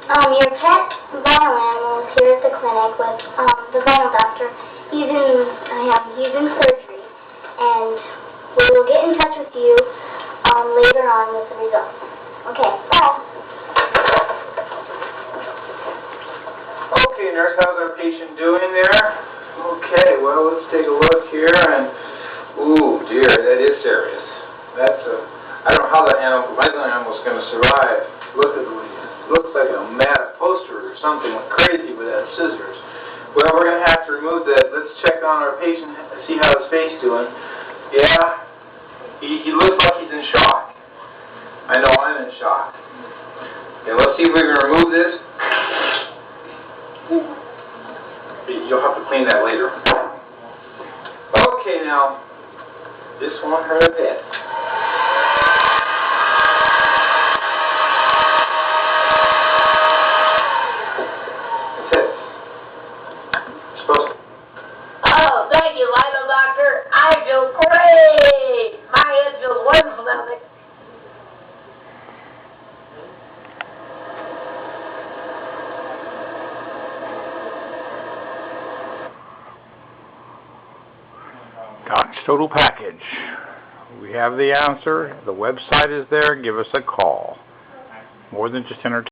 Your pet vinyl animal is here at the clinic with the vinyl doctor. He's in surgery, and we will get in touch with you later on with the results. Okay, bye. Okay, nurse, how's our patient doing there? Okay, well, let's take a look here, and ooh, dear, that is serious. I don't know how that animal, my animal's going to survive. Look at the way it looks like a mat poster or something crazy with that scissors. Well, we're going to have to remove that. Let's check on our patient, see how his face doing. Yeah, he looks like he's in shock. I know I'm in shock. Okay, let's see if we can remove this. You'll have to clean that later. Okay, now, this won't hurt a bit. Oh, thank you, Vinyl Doctor. I feel great. My head feels wonderful now. Doc's Total Package. We have the answer. The website is there. Give us a call. More than just entertainment.